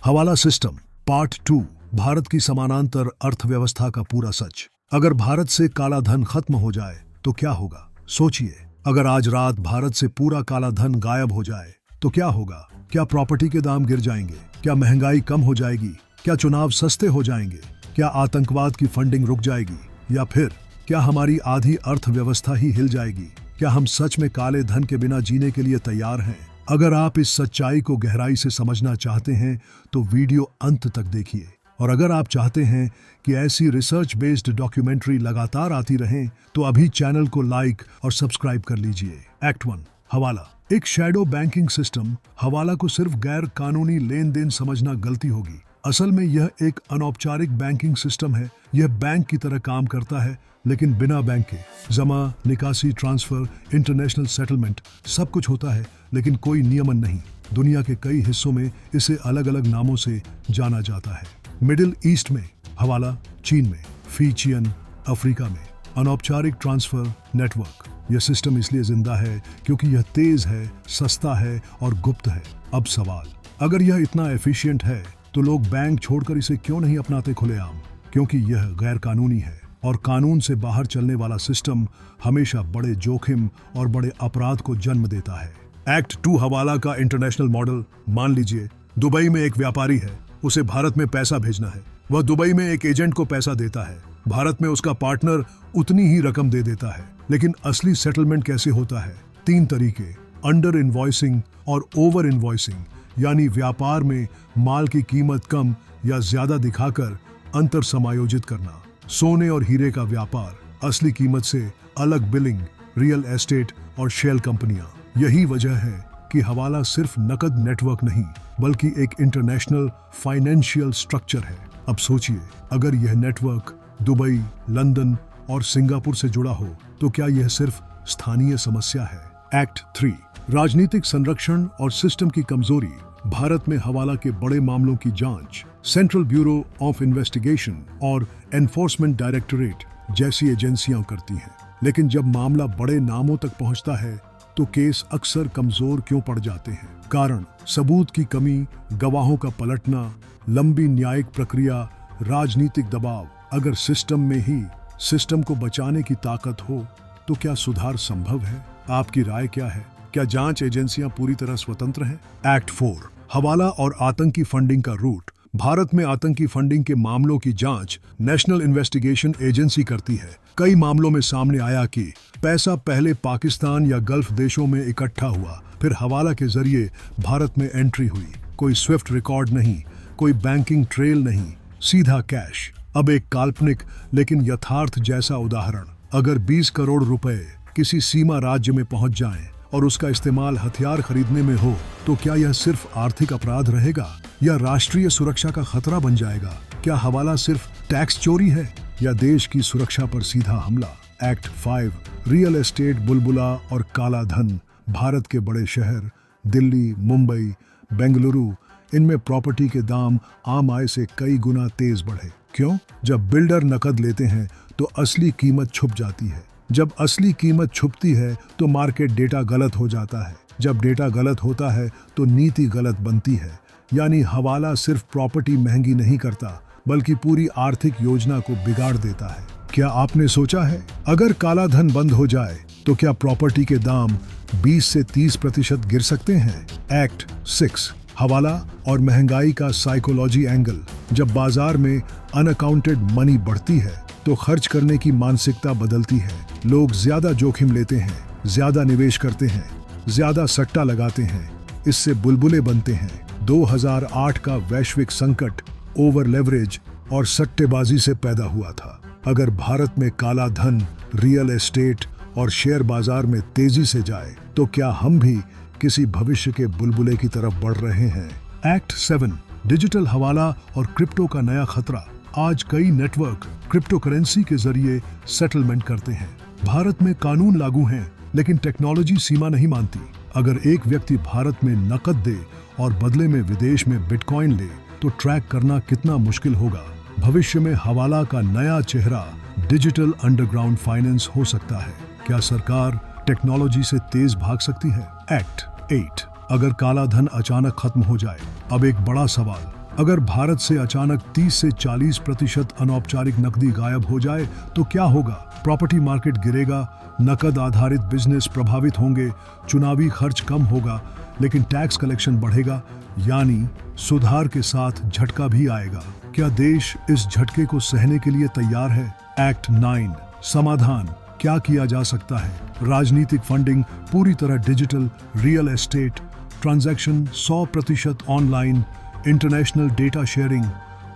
हवाला system part 2। Bharat की समानांतर अर्थव्यवस्था का पूरा सच। अगर भारत से काला धन खत्म हो जाए तो क्या होगा? सोचिए, अगर आज रात भारत से पूरा काला धन गायब हो जाए तो क्या होगा? क्या प्रॉपर्टी के दाम गिर जाएंगे? क्या महंगाई कम हो जाएगी? क्या चुनाव सस्ते हो जाएंगे? क्या आतंकवाद की फंडिंग रुक जाएगी? या फिर क्या हमारी आधी अर्थव्यवस्था ही हिल जाएगी? क्या हम सच में काले धन के बिना जीने के लिए तैयार हैं? अगर आप इस सच्चाई को गहराई से समझना चाहते हैं तो वीडियो अंत तक देखिए। और अगर आप चाहते हैं कि ऐसी रिसर्च बेस्ड डॉक्यूमेंट्री लगातार आती रहें तो अभी चैनल को लाइक और सब्सक्राइब कर लीजिए। एक्ट 1, हवाला। एक शैडो बैंकिंग सिस्टम। हवाला को सिर्फ गैर कानूनी लेन देन समझना गलती होगी। असल में यह एक अनौपचारिक बैंकिंग सिस्टम है। यह बैंक की तरह काम करता है, लेकिन बिना बैंक के। जमा, निकासी, ट्रांसफर, इंटरनेशनल सेटलमेंट सब कुछ होता है, लेकिन कोई नियमन नहीं। दुनिया के कई हिस्सों में इसे अलग अलग नामों से जाना जाता है। मिडिल ईस्ट में हवाला, चीन में फीचियन, अफ्रीका में अनौपचारिक ट्रांसफर नेटवर्क। यह सिस्टम इसलिए जिंदा है क्योंकि यह तेज है, सस्ता है और गुप्त है। अब सवाल, अगर यह इतना एफिशिएंट है तो लोग बैंक छोड़कर इसे क्यों नहीं अपनाते खुलेआम? क्योंकि यह गैर कानूनी है, और कानून से बाहर चलने वाला सिस्टम हमेशा बड़े जोखिम और बड़े अपराध को जन्म देता है। एक्ट 2 हवाला का इंटरनेशनल मॉडल। मान लीजिए दुबई में एक व्यापारी है, उसे भारत में पैसा भेजना है। वह दुबई में एक एजेंट को पैसा देता है, भारत में उसका पार्टनर उतनी ही रकम दे देता है। लेकिन असली सेटलमेंट कैसे होता है? 3 तरीके, अंडर इनवॉइसिंग और ओवर इनवॉइसिंग, यानी व्यापार में माल की कीमत कम या ज्यादा दिखाकर अंतर समायोजित करना। सोने और हीरे का व्यापार, असली कीमत से अलग बिलिंग, रियल एस्टेट और शेल कंपनियां। यही वजह है कि हवाला सिर्फ नकद नेटवर्क नहीं, बल्कि एक इंटरनेशनल फाइनेंशियल स्ट्रक्चर है। अब सोचिए, अगर यह नेटवर्क दुबई, लंदन और सिंगापुर से जुड़ा हो तो क्या यह सिर्फ स्थानीय समस्या है? एक्ट 3, राजनीतिक संरक्षण और सिस्टम की कमजोरी। भारत में हवाला के बड़े मामलों की जांच सेंट्रल ब्यूरो ऑफ इन्वेस्टिगेशन और एनफोर्समेंट डायरेक्टोरेट जैसी एजेंसियां करती हैं। लेकिन जब मामला बड़े नामों तक पहुंचता है तो केस अक्सर कमजोर क्यों पड़ जाते हैं? कारण, सबूत की कमी, गवाहों का पलटना, लंबी न्यायिक प्रक्रिया, राजनीतिक दबाव। अगर सिस्टम में ही सिस्टम को बचाने की ताकत हो तो क्या सुधार संभव है? आपकी राय क्या है? क्या जांच एजेंसियां पूरी तरह स्वतंत्र हैं? एक्ट 4, हवाला और आतंकी फंडिंग का रूट। भारत में आतंकी फंडिंग के मामलों की जांच नेशनल इन्वेस्टिगेशन एजेंसी करती है। कई मामलों में सामने आया कि पैसा पहले पाकिस्तान या गल्फ देशों में इकट्ठा हुआ, फिर हवाला के जरिए भारत में एंट्री हुई। कोई स्विफ्ट रिकॉर्ड नहीं, कोई बैंकिंग ट्रेल नहीं, सीधा कैश। अब एक काल्पनिक लेकिन यथार्थ जैसा उदाहरण, अगर 20 करोड़ रुपए किसी सीमा राज्य में पहुंच जाएं और उसका इस्तेमाल हथियार खरीदने में हो तो क्या यह सिर्फ आर्थिक अपराध रहेगा या राष्ट्रीय सुरक्षा का खतरा बन जाएगा? क्या हवाला सिर्फ टैक्स चोरी है या देश की सुरक्षा पर सीधा हमला? एक्ट 5, रियल एस्टेट बुलबुला और काला धन। भारत के बड़े शहर दिल्ली, मुंबई, बेंगलुरु, इनमें प्रॉपर्टी के दाम आम आय से कई गुना तेज बढ़े। क्यों? जब बिल्डर नकद लेते हैं तो असली कीमत छुप जाती है। जब असली कीमत छुपती है तो मार्केट डेटा गलत हो जाता है। जब डेटा गलत होता है तो नीति गलत बनती है। यानी हवाला सिर्फ प्रॉपर्टी महंगी नहीं करता, बल्कि पूरी आर्थिक योजना को बिगाड़ देता है। क्या आपने सोचा है, अगर काला धन बंद हो जाए तो क्या प्रॉपर्टी के दाम 20 से 30% गिर सकते हैं? एक्ट 6, हवाला और महंगाई का साइकोलॉजी एंगल। जब बाजार में अनअकाउंटेड मनी बढ़ती है तो खर्च करने की मानसिकता बदलती है। लोग ज्यादा जोखिम लेते हैं, ज्यादा निवेश करते हैं, ज्यादा सट्टा लगाते हैं। इससे बुलबुले बनते हैं। 2008 का वैश्विक संकट ओवर लेवरेज और सट्टेबाजी से पैदा हुआ था। अगर भारत में काला धन, रियल एस्टेट और शेयर बाजार में तेजी से जाए तो क्या हम भी किसी भविष्य के बुलबुले की तरफ बढ़ रहे हैं? एक्ट 7, डिजिटल हवाला और क्रिप्टो का नया खतरा। आज कई नेटवर्क क्रिप्टो करेंसी के जरिए सेटलमेंट करते हैं। भारत में कानून लागू हैं, लेकिन टेक्नोलॉजी सीमा नहीं मानती। अगर एक व्यक्ति भारत में नकद दे और बदले में विदेश में बिटकॉइन ले तो ट्रैक करना कितना मुश्किल होगा। भविष्य में हवाला का नया चेहरा डिजिटल अंडरग्राउंड फाइनेंस हो सकता है। क्या सरकार टेक्नोलॉजी से तेज भाग सकती है? एक्ट 8, अगर काला धन अचानक खत्म हो जाए। अब एक बड़ा सवाल, अगर भारत से अचानक 30 से 40% अनौपचारिक नकदी गायब हो जाए तो क्या होगा? प्रॉपर्टी मार्केट गिरेगा, नकद आधारित बिजनेस प्रभावित होंगे, चुनावी खर्च कम होगा, लेकिन टैक्स कलेक्शन बढ़ेगा, यानी सुधार के साथ झटका भी आएगा। क्या देश इस झटके को सहने के लिए तैयार है? एक्ट 9 समाधान क्या किया जा सकता है? राजनीतिक फंडिंग पूरी तरह digital, real estate transaction 100% online, international data sharing,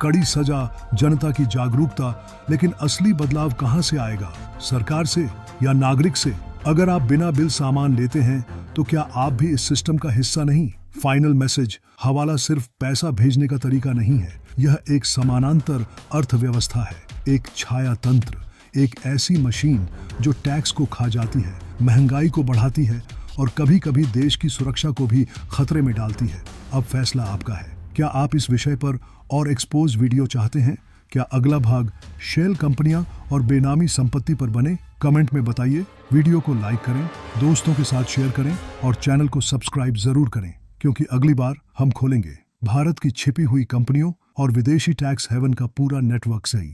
कड़ी सजा, जनता की जागरूकता। लेकिन असली बदलाव कहां से आएगा? सरकार से या नागरिक से? अगर आप बिना बिल सामान लेते हैं तो क्या आप भी इस सिस्टम का हिस्सा नहीं? फाइनल मैसेज, हवाला सिर्फ पैसा भेजने का तरीका नहीं है, यह एक समानांतर अर्थव्यवस्था है, एक छाया तंत्र, एक ऐसी मशीन जो टैक्स को खा जाती है, महंगाई को बढ़ाती है और कभी कभी देश की सुरक्षा को भी खतरे में डालती है। अब फैसला आपका है। क्या आप इस विषय पर और एक्सपोज वीडियो चाहते हैं? क्या अगला भाग शेल कंपनियां और बेनामी संपत्ति पर बने? कमेंट में बताइए। वीडियो को लाइक करें, दोस्तों के साथ शेयर करें और चैनल को सब्सक्राइब जरूर करें, क्योंकि अगली बार हम खोलेंगे भारत की छिपी हुई कंपनियों और विदेशी टैक्स हेवन का पूरा नेटवर्क सही।